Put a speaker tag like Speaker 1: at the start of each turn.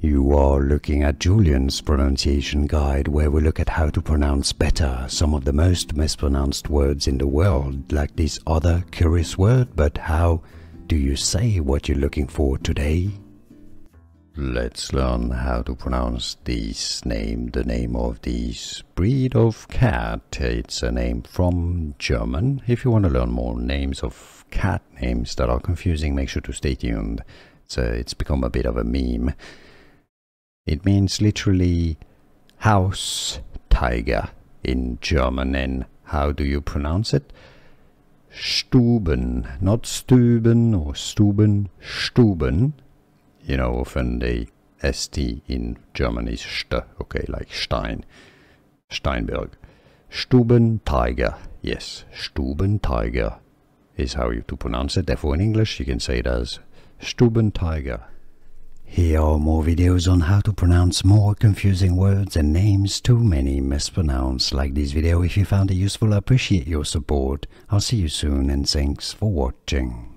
Speaker 1: You are looking at Julian's pronunciation guide, where we look at how to pronounce better some of the most mispronounced words in the world, like this other curious word. But how do you say what you're looking for today? Let's learn how to pronounce this name, the name of this breed of cat. It's a name from German. If you want to learn more names of cat names that are confusing, make sure to stay tuned. It's become a bit of a meme. It means literally house tiger in German. And how do you pronounce it? Stuben, not Stuben or Stuben, Stuben. You know, often the ST in German is St, okay, like Stein, Steinberg. Stubentiger, yes, Stubentiger is how you to pronounce it. Therefore in English you can say it as Stubentiger. Here are more videos on how to pronounce more confusing words and names too many mispronounced. Like this video if you found it useful. I appreciate your support. I'll see you soon and thanks for watching.